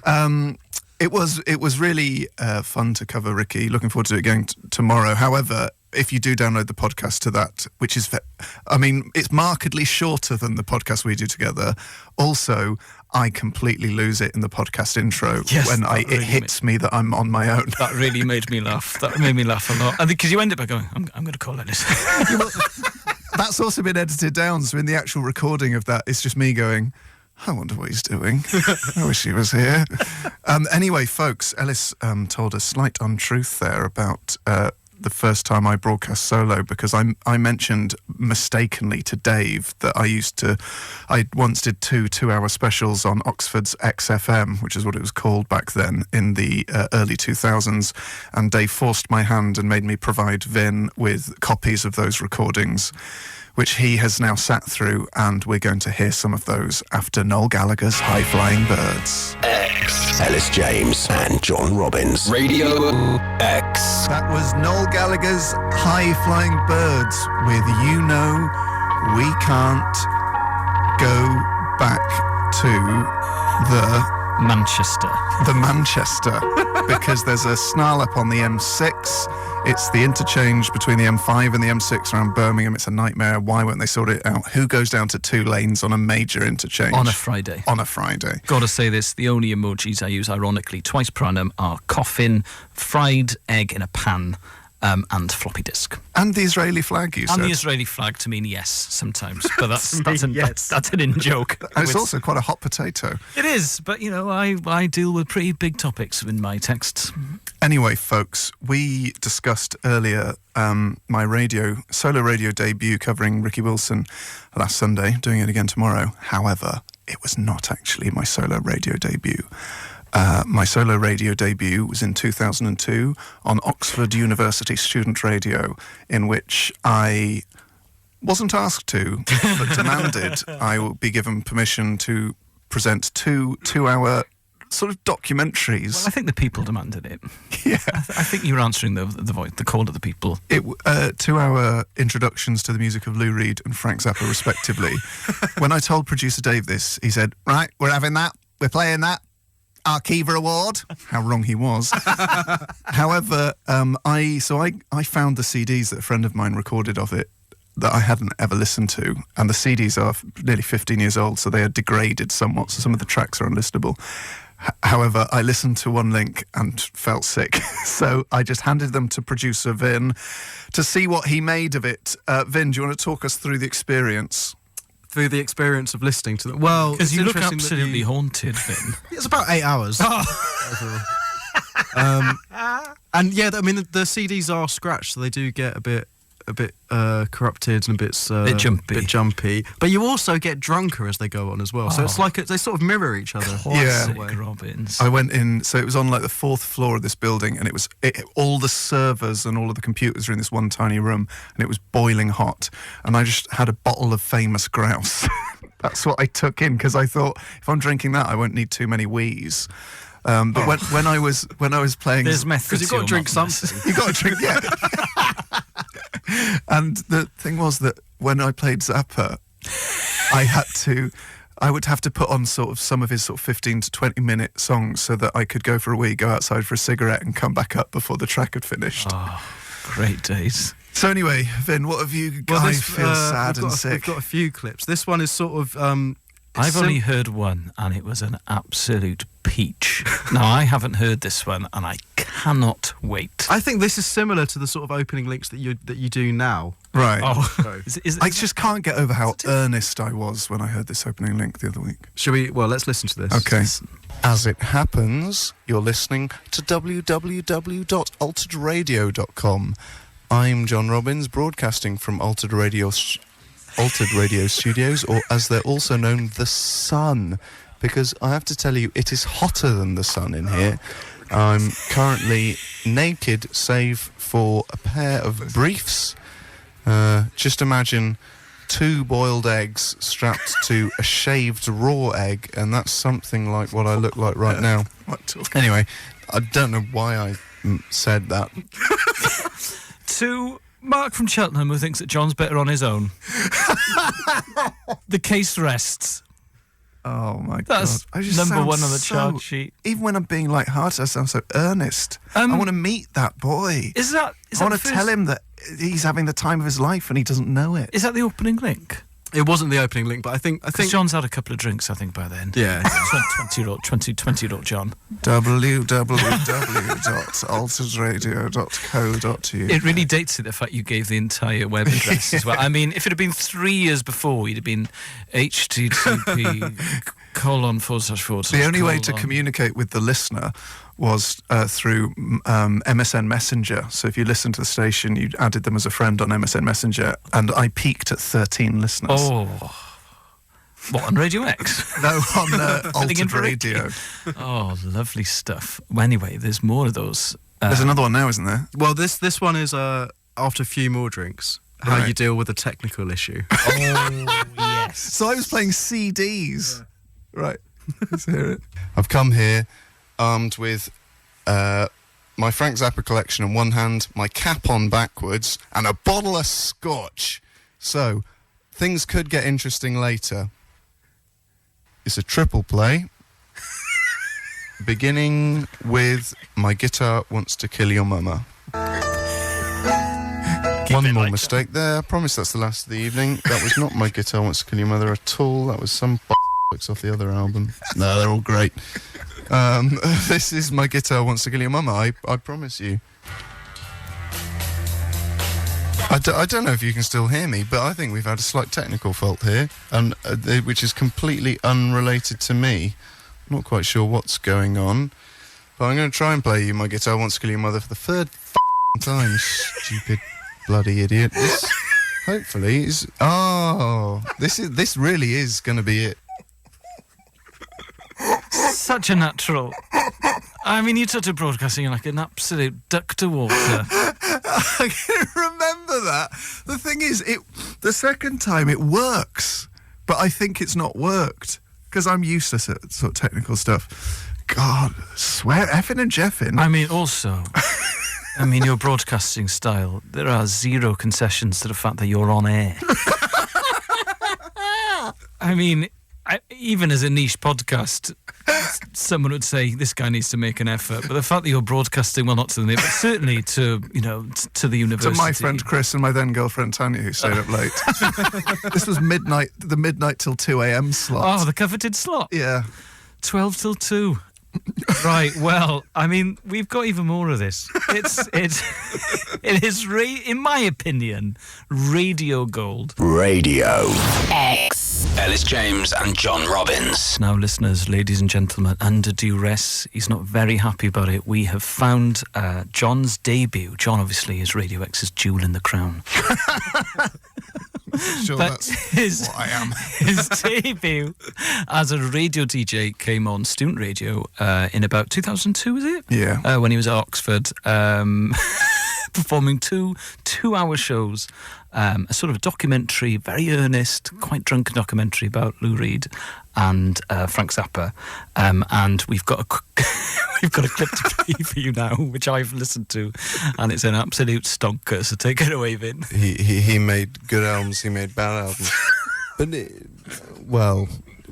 It was really fun to cover Ricky. Looking forward to it again tomorrow. However, if you do download the podcast to that, which is, it's markedly shorter than the podcast we do together. Also, I completely lose it in the podcast intro when it hits me that I'm on my own. That really made me laugh. That made me laugh a lot. And because you end up by going, I'm going to call Elis. That's also been edited down, so in the actual recording of that, it's just me going, I wonder what he's doing. I wish he was here. Anyway, folks, Elis told a slight untruth there about the first time I broadcast solo, because I mentioned mistakenly to Dave that I once did two-hour specials on Oxford's XFM, which is what it was called back then in the early 2000s, and Dave forced my hand and made me provide Vin with copies of those recordings, which he has now sat through, and we're going to hear some of those after Noel Gallagher's High Flying Birds. X. Elis James and John Robbins. Radio X. That was Noel Gallagher's High Flying Birds with You Know We Can't Go Back to the Manchester, because there's a snarl up on the M6. It's the interchange between the M5 and the M6 around Birmingham. It's a nightmare. Why won't they sort it out? Who goes down to 2 lanes on a major interchange? On a Friday. Gotta say this, the only emojis I use, ironically, twice per annum are coffin, fried egg in a pan, and floppy disk. And the Israeli flag, you said? And the Israeli flag to mean yes, sometimes. But that's an in-joke. And it's also quite a hot potato. It is, but, I deal with pretty big topics in my texts. Anyway, folks, we discussed earlier my solo radio debut covering Ricky Wilson last Sunday, doing it again tomorrow. However, it was not actually my solo radio debut. My solo radio debut was in 2002 on Oxford University Student Radio, in which I wasn't asked to, but demanded I will be given permission to present two-hour sort of documentaries. Well, I think the people demanded it. Yeah. I think you were answering the call of the people. 2-hour introductions to the music of Lou Reed and Frank Zappa, respectively. When I told producer Dave this, he said, right, we're having that, we're playing that. Our Kiva Award. How wrong he was. However, I found the CDs that a friend of mine recorded of it that I hadn't ever listened to, and the CDs are nearly 15 years old, so they are degraded somewhat, so some of the tracks are unlistable. However, I listened to one link and felt sick, so I just handed them to producer Vin to see what he made of it. Vin, do you want to talk us through the experience? Through the experience of listening to them. Well, because you look absolutely haunted, Vin. It's about 8 hours. Oh. And yeah, I mean the CDs are scratched, so they do get a bit corrupted and a bit jumpy. But you also get drunker as they go on as well. So it's like they sort of mirror each other. Classic Robbins. I went in, so it was on like the 4th floor of this building, and all the servers and all of the computers were in this one tiny room, and it was boiling hot. And I just had a bottle of Famous Grouse. That's what I took in, because I thought if I'm drinking that, I won't need too many wheeze. But when I was playing, there's method, because you've got to drink something. You got to drink, yeah. And the thing was that when I played Zappa, I would have to put on sort of some of his sort of 15 to 20 minute songs so that I could go for a wee, go outside for a cigarette, and come back up before the track had finished. Oh, great days. So anyway, Vin, what have you got? I feel sad and sick. We've got a few clips. This one is sort of... I've only heard one, and it was an absolute peach. Now, I haven't heard this one, and I cannot wait. I think this is similar to the sort of opening links that you do now. Right. Oh. I just can't get over how earnest I was when I heard this opening link the other week. Shall we? Well, let's listen to this. Okay. As it happens, you're listening to www.alteredradio.com. I'm John Robbins, broadcasting from Altered Radio Studios, or as they're also known, The Sun, because I have to tell you, it is hotter than the sun in here. I'm currently naked, save for a pair of briefs. Just imagine 2 boiled eggs strapped to a shaved raw egg, and that's something like what I look like right now. Anyway, I don't know why I said that. To Mark from Cheltenham, who thinks that John's better on his own. The case rests. Oh my That's God. I just number sound one on the so, chart sheet. Even when I'm being light-hearted, I sound so earnest. I want to meet that boy. I want to tell him that he's having the time of his life and he doesn't know it. Is that the opening link? It wasn't the opening link, but I think John's had a couple of drinks, I think, by then. Yeah. 20 John. www.alteredradio.co.uk. It really dates it, the fact you gave the entire web address as well. I mean, if it had been 3 years before, you'd have been http:// The only way to communicate with the listener was through MSN Messenger. So if you listened to the station, you added them as a friend on MSN Messenger, and I peaked at 13 listeners. Oh. What, on Radio X? No, on Altered Radio. Oh, lovely stuff. Well, anyway, there's more of those. There's another one now, isn't there? Well, this one is after a few more drinks, how you deal with a technical issue. Oh, yes. So I was playing CDs. Yeah. Right. Let's hear it. I've come here armed with my Frank Zappa collection in one hand, my cap on backwards, and a bottle of scotch. So, things could get interesting later. It's a triple play, beginning with My Guitar Wants to Kill Your Mama. One more mistake there. I promise that's the last of the evening. That was not My Guitar Wants to Kill Your Mother at all. That was some off the other album. No, they're all great. This is My Guitar Wants to Kill Your Mama, I promise you. I don't know if you can still hear me, but I think we've had a slight technical fault here, and which is completely unrelated to me. I'm not quite sure what's going on, but I'm going to try and play you My Guitar Wants to Kill Your Mother for the third time, stupid bloody idiot. Hopefully, this really is going to be it. Such a natural. I mean, you started broadcasting like an absolute duck to water. I can remember that. The thing is, the second time it works, but I think it's not worked because I'm useless at sort of technical stuff. God, swear effing and jeffing. I mean, also, your broadcasting style, there are zero concessions to the fact that you're on air. I mean, even as a niche podcast, someone would say this guy needs to make an effort. But the fact that you're broadcasting, well, not to the but certainly to to the university. To my friend Chris and my then girlfriend Tanya, who stayed up late. This was the midnight till 2 a.m. slot. Oh, the coveted slot. Yeah, 12 till 2. Right. Well, I mean, we've got even more of this. It is in my opinion, radio gold. Radio X. Elis James and John Robbins. Now, listeners, ladies and gentlemen, under duress, he's not very happy about it. We have found John's debut. John, obviously, is Radio X's jewel in the crown. Sure, but that's what I am. His debut as a radio DJ came on Student Radio in about 2002, is it? Yeah. When he was at Oxford, performing two-hour shows. A sort of documentary, very earnest, quite drunken documentary about Lou Reed and Frank Zappa, and we've got a clip to play for you now, which I've listened to, and it's an absolute stonker. So take it away, Vin. He made good albums. He made bad albums. But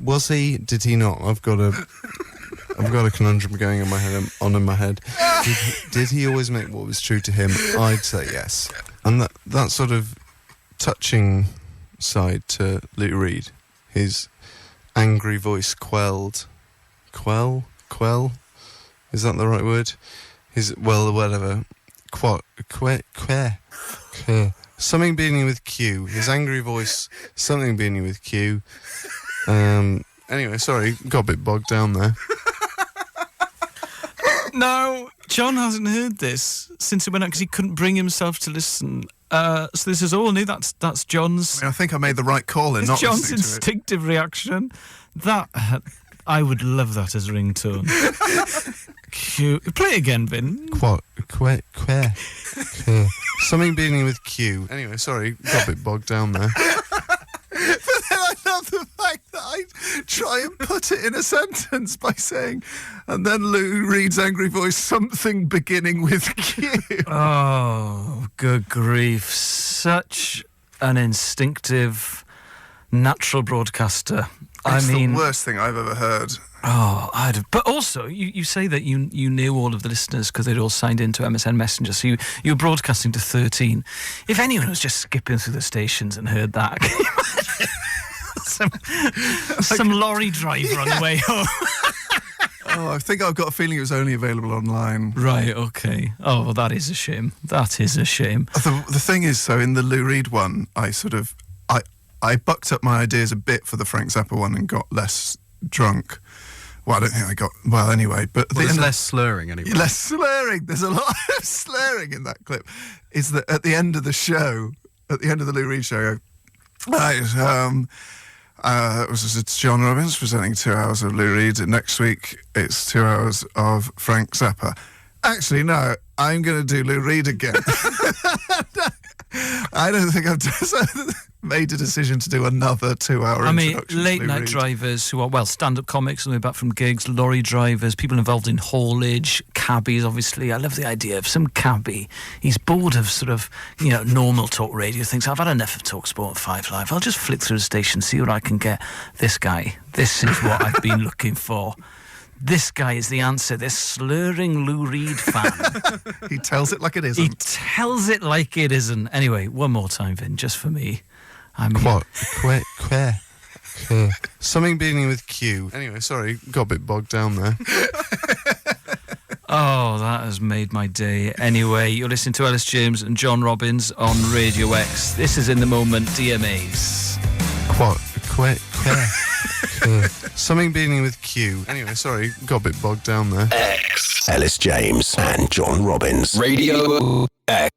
was he? Did he not? I've got a conundrum going in my head. Did he always make what was true to him? I'd say yes. And that sort of touching side to Lou Reed, his angry voice quell, is that the right word? His, whatever, something beginning with Q, his angry voice, something beginning with Q. Anyway, sorry, got a bit bogged down there. No, John hasn't heard this since he went out because he couldn't bring himself to listen. So this is all new. That's John's. I think I made the right call in not John's listening to it. instinctive reaction. That I would love that as a ringtone. Cute. Play it again, Vin. Something beginning with Q. Anyway, sorry, got a bit bogged down there. But then I love the fact that I try and put it in a sentence by saying, and then Lou Reed's angry voice, something beginning with Q. Oh, good grief. Such an instinctive, natural broadcaster. It's the worst thing I've ever heard. Oh, but also, you say that you knew all of the listeners because they'd all signed into MSN Messenger, so you were broadcasting to 13. If anyone was just skipping through the stations and heard that, can you imagine? Some lorry driver on the way home. I think I've got a feeling it was only available online. Right, okay. Oh, well, that is a shame. That is a shame. The thing is, so in the Lou Reed one, I bucked up my ideas a bit for the Frank Zappa one and got less drunk. Well, I don't think I got... Well, anyway, but... there's less slurring, anyway. Less slurring. There's a lot of slurring in that clip. Is that at the end of the show, at the end of the Lou Reed show, right, it's John Robbins presenting 2 hours of Lou Reed. Next week, it's 2 hours of Frank Zappa. Actually, no, I'm going to do Lou Reed again. I don't think I've made a decision to do another 2 hour introduction. Late night drivers who are, stand-up comics on the way back from gigs, lorry drivers, people involved in haulage, cabbies, obviously. I love the idea of some cabbie. He's bored of sort of, normal talk radio, thinks, I've had enough of Talk Sport 5 Live. I'll just flick through the station, see what I can get. This guy, this is what I've been looking for. This guy is the answer, this slurring Lou Reed fan. He tells it like it isn't. He tells it like it isn't. Anyway, one more time, Vin, just for me. Something beginning with Q. Anyway, sorry, got a bit bogged down there. Oh, that has made my day. Anyway, you're listening to Elis James and John Robbins on Radio X. This is In the Moment, DMAs. Something beginning with Q. Anyway, sorry, got a bit bogged down there. X. Elis James and John Robbins. Radio X.